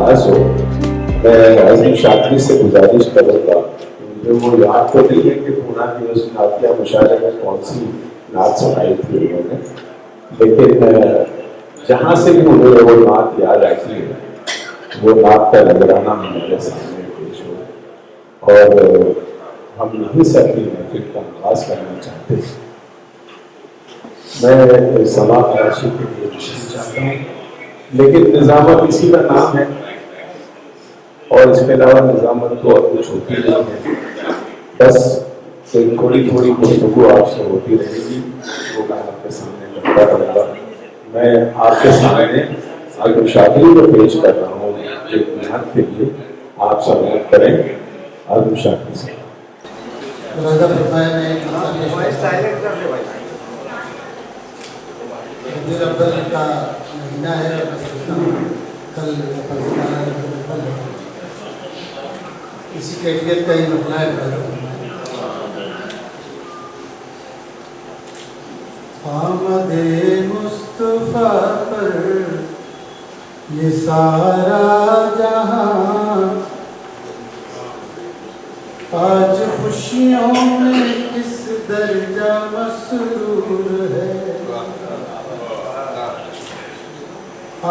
انداز ہو. میں عظیم شاطری سے گزارش کروں گا مجھے وہ یاد تو نہیں ہے کہ پونا کی اس نعتیہ مشاعرے میں کون سی نعت سنائی تھی انہوں نے، لیکن جہاں سے بھی مجھے وہ نعت یاد آتی ہے وہ نعت کا نذرانہ میرے سامنے پیش ہو، اور ہم یہیں سے اپنی محفل کا آغاز کرنا چاہتے ہیں. میں سما کراشی کے لیے تشریف چاہتا ہوں، لیکن نظامت اسی کا نام ہے اور اس کے علاوہ نظامت تو اور کچھ ہوتی نہیں ہے. بس تھوڑی تھوڑی گفتگو آپ سے ہوتی رہے گی، وہ میں آپ کے سامنے کرتا رہوں گا. میں آپ کے سامنے عظیم شاطری کو پیش کر رہا ہوں ایک نعت کے لیے، آپ سماعت کریں عظیم شاطری سے. افضل کا مہینہ ہے اور میں سمجھتا ہوں کل اسی کیفیت کا ہی مسئلہ ہے. آمد مصطفیٰ پر یہ سارا جہاں آج خوشیوں میں کس درجہ مسرور ہے.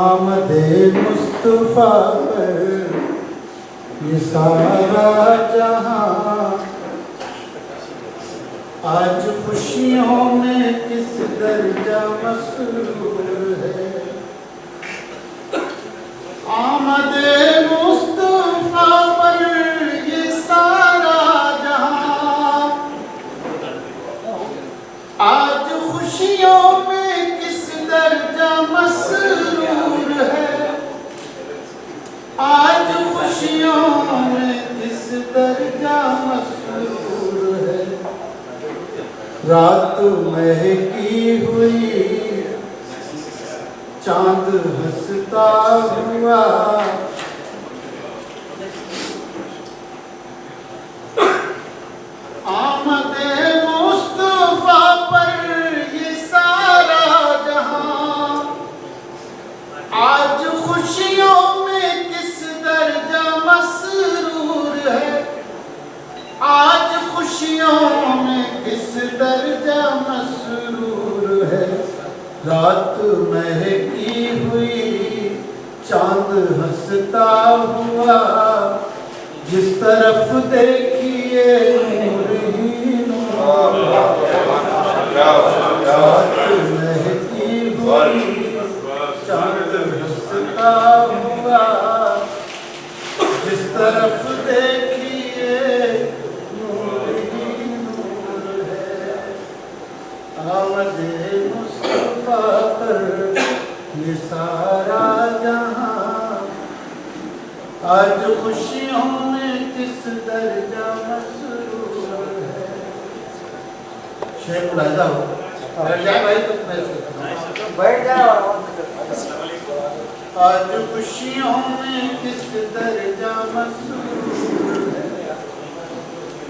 آمد مصطفیٰ پر یہ سارا جہاں آج خوشیوں میں کس درجہ مسرور ہے. آمد مصطفیٰ پر یہ سارا جہاں آج خوشیوں میں کس درجہ مسرور ہے. آج خوشیوں میں کس درجہ مسرور ہے. رات مہکی ہوئی چاند ہنستا ہوا آمد مصطفیٰ پر یہ سارا جہاں آج خوشیوں میں کس درجہ مسرور ہے. آج خوشیوں میں کس درجہ مسرور ہے. رات مہکی ہوئی چاند ہنستا ہوا جس طرف دیکھیے نور ہی نور. رات مہکی ہوئی چاند ہنستا ہوا جس طرف دیکھیے نور ہی نور ہے. آمد مصطفیٰ پر یہ سارا جہاں آج خوشیوں میں کس درجہ مسرور ہے. شیخ ملاحظہ ہو بیٹھ جائے بھائی تو بیٹھ جائے. آج خوشیوں میں کس درجہ مسرور ہے.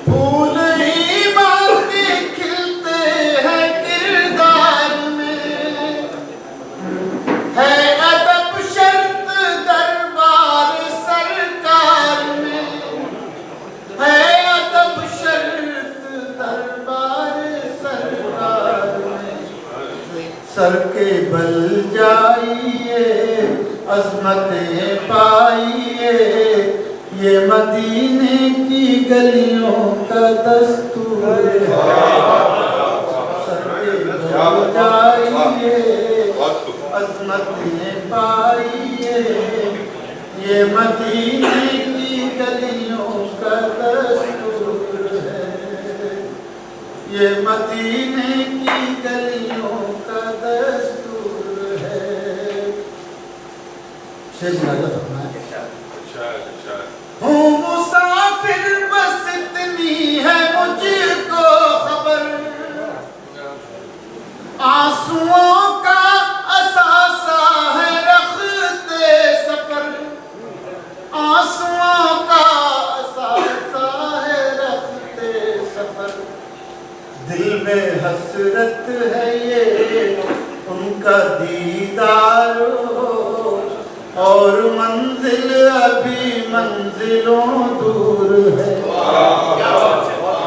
پھول ہی باقی کھلتے ہیں کردار میں ہے ادب شرط دربار سرکار میں ہے ادب شرط دربار سرکار میں. سر کے بل جائیے عظمتیں پائیے یہ مدینے کی گلیوں کا دستور ہے. سر کے بل جائیے عظمتیں پائیے یہ مدینے کی گلیوں کا دستور ہے. یہ مدینے کی گلیوں کا دستور ہے. شیخ ملاحظہ فرمائے ہوں مسافر بس اتنی ہے مجھ کو خبر آنسوؤں کا اثاثہ ہے رختے سفر. آنسوؤں کا اثاثہ ہے رختے سفر. دل میں حسرت ہے یہ ان کا دیدار ہو اور منزل ابھی منزلوں دور ہے،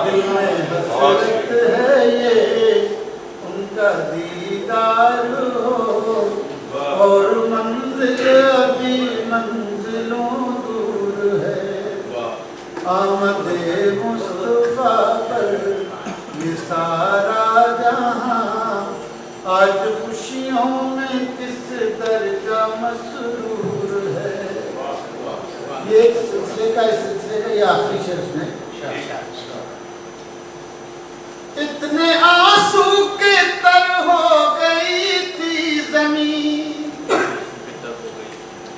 دل میں حسرت ہے یہ ان کا دیدار ہو، اور منزل ابھی منزلوں دور ہے، آمد مصطفیٰ پر یہ سارا جہاں آج خوشیوں میں کس درجہ مسرور ہے۔ یہ ایک سلسلے کا یہ آخری شعر میں اتنے آنسو کے تر ہو گئی تھی زمین،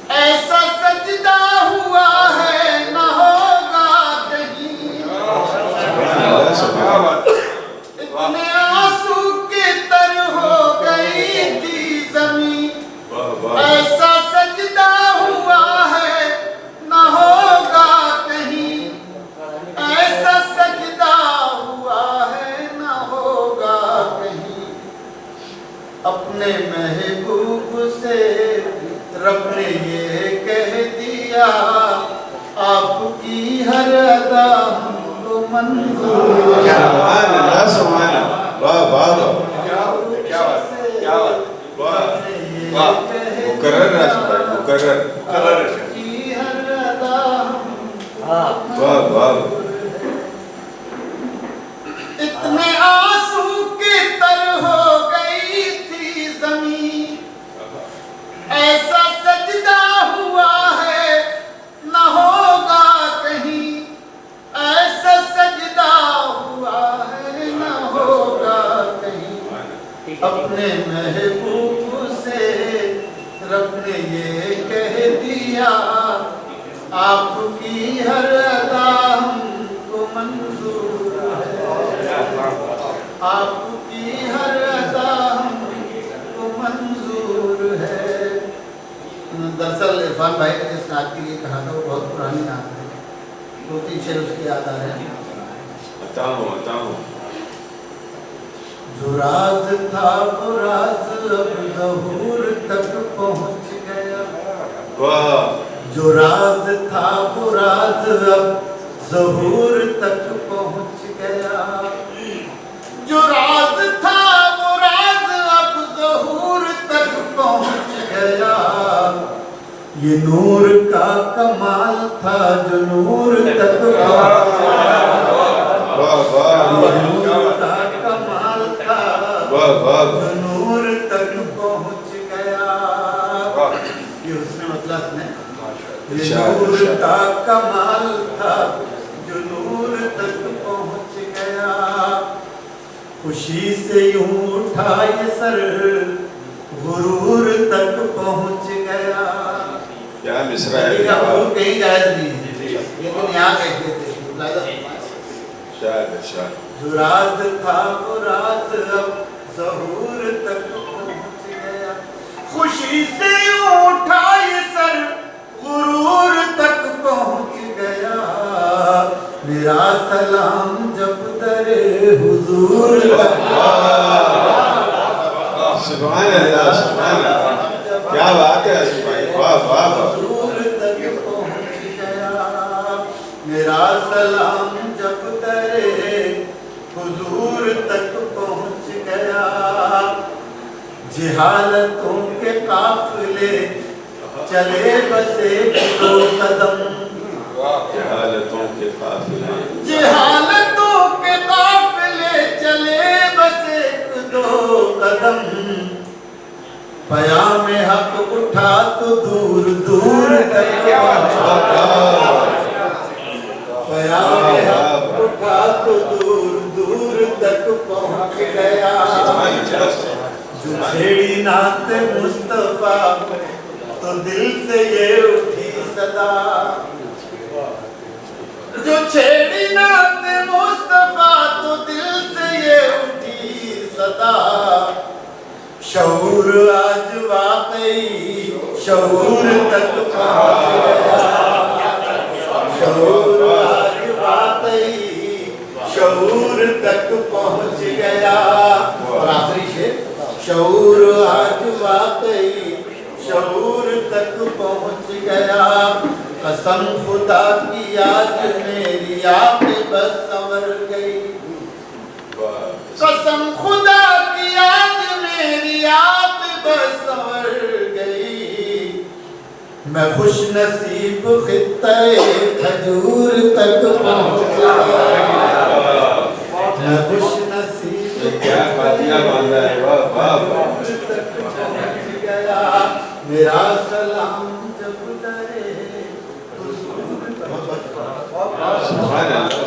ایسا سجدہ ہوا ہے نہ ہوگا کہیں، اتنے آنسو کے تر ہو گئی تھی زمین، ایسا سجدہ ہوا ہے نہ ہوگا کہیں، ایسا سجدہ ہوا ہے نہ ہوگا کہیں، اپنے محبوب سے رب نے یہ کہہ دیا آپ کی ہر ادا ہم کو منظور ہے۔ سبحان اللہ سبحان اللہ، واہ واہ واہ، مکرر راشد بھائی، مکرر، آپ کی ہر ادا ہم واہ واہ، اتنے آنسو کے تر ہو گئی تھی زمین، ایسا سجدہ ہوا ہے نہ ہوگا کہیں، ایسا سجدہ ہوا ہے نہ ہوگا کہیں، اپنے محبوب سے رب نے یہ کہہ دیا آپ کی ہر ادا ہم کو منظور ہے، آپ کی ہر ادا ہم کو منظور ہے۔ دراصل عرفان بھائی نے جس نعت کے لیے کہا تھا وہ بہت پرانی نعت ہے، دو تین شعر اس کے یاد آ رہے ہیں۔ عطا ہوں، جو راز تھا وہ راز اب ظہور تک پہنچ گیا، واہ، جو راز تھا وہ راز اب ظہور تک پہنچ گیا، جو راز تھا وہ راز اب ظہور تک پہنچ گیا، یہ نور کا کمال تھا جو نور تک پہنچ گیا، واہ واہ، یہ نور کا کمال تھا واہ واہ، جو نور تک پہنچ گیا، یہ اس میں مطلب ہے یہ نور کا کمال تھا جو نور تک پہنچ گیا، خوشی سے یوں اٹھا یہ سر غرور تک پہنچ گیا۔ کیا مصرع ہے، یہ غرور کہیں جائز نہیں ہے لیکن یہاں کہتے تھے شاید جو راز تھا وہ راز اب ظہور تک پہنچ گیا، خوشی سے یوں اٹھا یہ سر غرور تک پہنچ گیا، میرا سلام جب در حضور تک، سبحان اللہ سبحان اللہ، کیا بات ہے عاصم بھائی، واہ واہ واہ، حضور تک پہنچ گیا، میرا سلام جب در حضور تک پہنچ گیا، جہالتوں کے قافلے چلے بس ایک دو قدم، جہالتوں کے قافلے، جہالتوں کے قافلے چلے بس ایک دو قدم، پیام حق اٹھا تو دور دور تک پہنچا، پیام حق اٹھا تو دور دور تک پہنچ گیا، جو چھیڑی نعت مصطفیٰ تو دل سے یہ اٹھی صدا، جو چھیڑی نعت مصطفیٰ تو دل سے یہ اٹھی صدا، شعور آج واقعی شعور تک پہنچ گیا، شعور آج واقعی شعور تک پہنچ گیا، اور آخری شعر شعور آج واقعی شعور تک پہنچ گیا قسم خدا کی آج میری عاقبت سنور گئی قسم خدا کی آج میری عاقبت سنور گئی میں خوش نصیب خطہ کھجور تک پہنچ گیا میں خوش نصیب کیا باتیاں باندھا ہے واہ واہ تک پہنچ گیا میرا سلام جب ڈرے سبحان اللہ